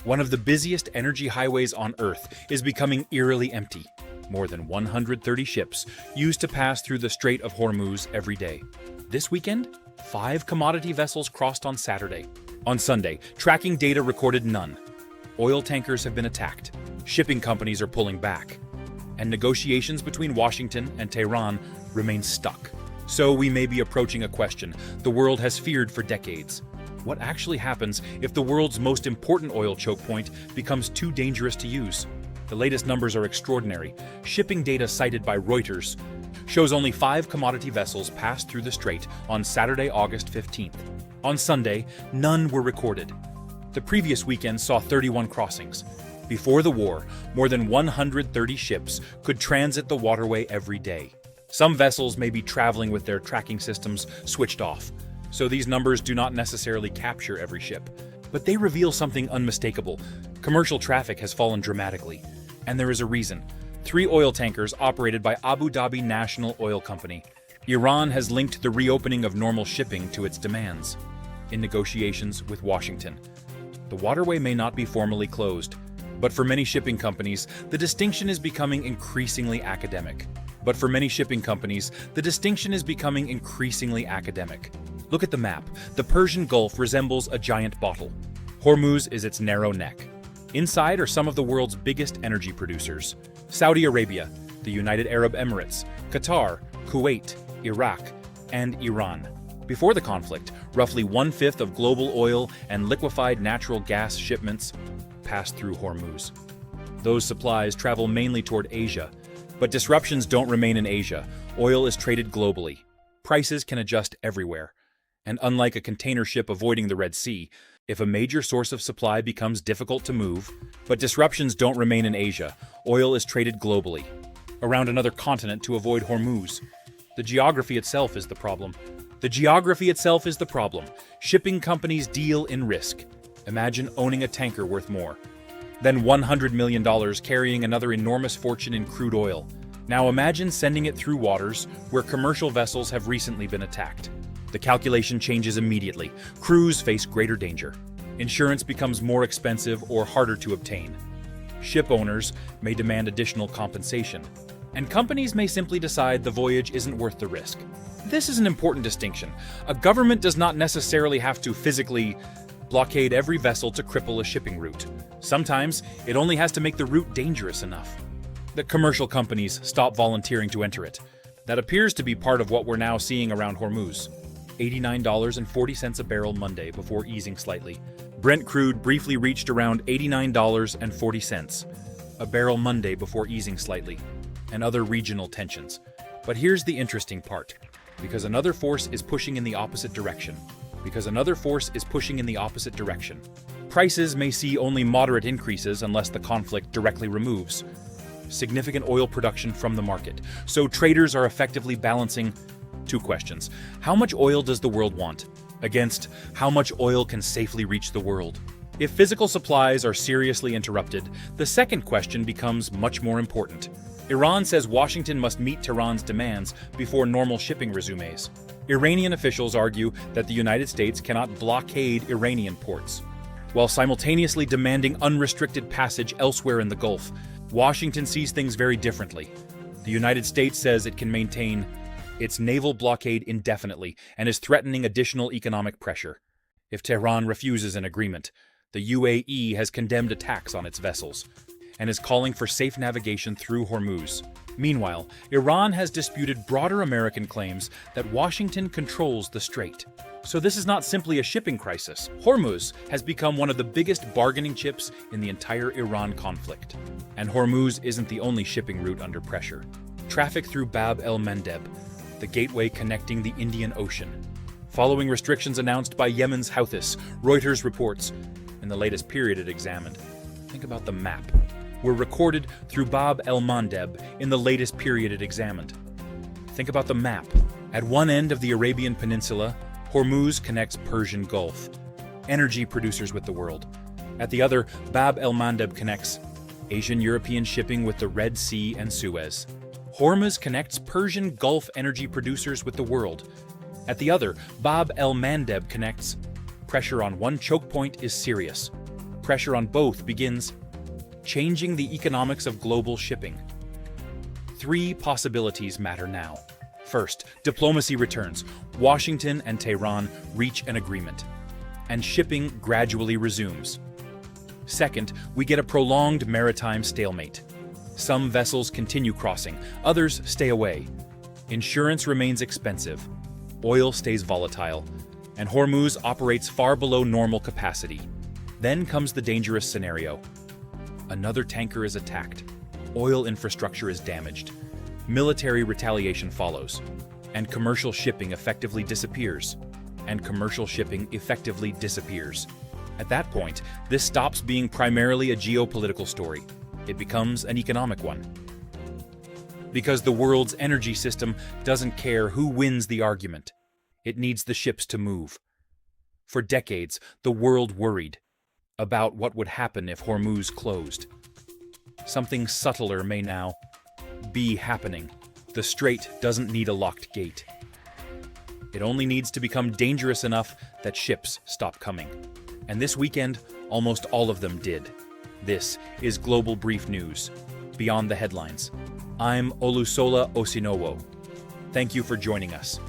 One of the busiest energy highways on Earth is becoming eerily empty. More than 130 ships used to pass through the Strait of Hormuz every day. This weekend, 5 commodity vessels crossed on Saturday. On Sunday, tracking data recorded none. Oil tankers have been attacked. Shipping companies are pulling back. And negotiations between Washington and Tehran remain stuck. So we may be approaching a question the world has feared for decades. What actually happens if the world's most important oil choke point becomes too dangerous to use? The latest numbers are extraordinary. Shipping data cited by Reuters shows only 5 commodity vessels passed through the strait on Saturday, August 15th. On Sunday, none were recorded. The previous weekend saw 31 crossings. Before the war, more than 130 ships could transit the waterway every day. Some vessels may be traveling with their tracking systems switched off, so these numbers do not necessarily capture every ship. But they reveal something unmistakable. Commercial traffic has fallen dramatically. And there is a reason. 3 oil tankers operated by Abu Dhabi National Oil Company. Iran has linked the reopening of normal shipping to its demands in negotiations with Washington. The waterway may not be formally closed, but for many shipping companies, the distinction is becoming increasingly academic. Look at the map. The Persian Gulf resembles a giant bottle. Hormuz is its narrow neck. Inside are some of the world's biggest energy producers: Saudi Arabia, the United Arab Emirates, Qatar, Kuwait, Iraq, and Iran. Before the conflict, roughly 1/5 of global oil and liquefied natural gas shipments passed through Hormuz. Those supplies travel mainly toward Asia, but disruptions don't remain in Asia. Oil is traded globally. Prices can adjust everywhere. And unlike a container ship avoiding the Red Sea, if a major source of supply becomes difficult to move, but disruptions don't remain in Asia, oil is traded globally, around another continent to avoid Hormuz. The geography itself is the problem. Shipping companies deal in risk. Imagine owning a tanker worth more than $100 million carrying another enormous fortune in crude oil. Now imagine sending it through waters where commercial vessels have recently been attacked. The calculation changes immediately. Crews face greater danger. Insurance becomes more expensive or harder to obtain. Ship owners may demand additional compensation. And companies may simply decide the voyage isn't worth the risk. This is an important distinction. A government does not necessarily have to physically blockade every vessel to cripple a shipping route. Sometimes it only has to make the route dangerous enough that commercial companies stop volunteering to enter it. That appears to be part of what we're now seeing around Hormuz. $89.40 a barrel Monday before easing slightly. Brent crude briefly reached around $89.40 a barrel Monday before easing slightly, and other regional tensions. But here's the interesting part. Because another force is pushing in the opposite direction. Prices may see only moderate increases unless the conflict directly removes significant oil production from the market. So traders are effectively balancing 2 questions. How much oil does the world want? Against how much oil can safely reach the world? If physical supplies are seriously interrupted, the second question becomes much more important. Iran says Washington must meet Tehran's demands before normal shipping resumes. Iranian officials argue that the United States cannot blockade Iranian ports, while simultaneously demanding unrestricted passage elsewhere in the Gulf. Washington sees things very differently. The United States says it can maintain its naval blockade indefinitely and is threatening additional economic pressure. If Tehran refuses an agreement, the UAE has condemned attacks on its vessels and is calling for safe navigation through Hormuz. Meanwhile, Iran has disputed broader American claims that Washington controls the strait. So this is not simply a shipping crisis. Hormuz has become one of the biggest bargaining chips in the entire Iran conflict. And Hormuz isn't the only shipping route under pressure. Traffic through Bab el-Mandeb, the gateway connecting the Indian Ocean. Following restrictions announced by Yemen's Houthis, Reuters reports, in the latest period it examined. Think about the map. Were recorded through Bab el-Mandeb in the latest period it examined. Think about the map. At one end of the Arabian Peninsula, Hormuz connects Persian Gulf, energy producers with the world. At the other, Bab el-Mandeb connects Asian-European shipping with the Red Sea and Suez. Hormuz connects Persian Gulf energy producers with the world. At the other, Bab el-Mandeb connects. Pressure on one choke point is serious. pressure on both begins changing the economics of global shipping. Three possibilities matter now. First, diplomacy returns. Washington and Tehran reach an agreement, and shipping gradually resumes. Second, we get a prolonged maritime stalemate. Some vessels continue crossing, others stay away. Insurance remains expensive, oil stays volatile, and Hormuz operates far below normal capacity. Then comes the dangerous scenario. Another tanker is attacked. Oil infrastructure is damaged. Military retaliation follows. And commercial shipping effectively disappears. At that point, this stops being primarily a geopolitical story. It becomes an economic one. Because the world's energy system doesn't care who wins the argument. It needs the ships to move. For decades, the world worried about what would happen if Hormuz closed. Something subtler may now be happening. The strait doesn't need a locked gate. It only needs to become dangerous enough that ships stop coming. And this weekend, almost all of them did. This is Global Brief News, Beyond the Headlines. I'm Olusola Osinowo. Thank you for joining us.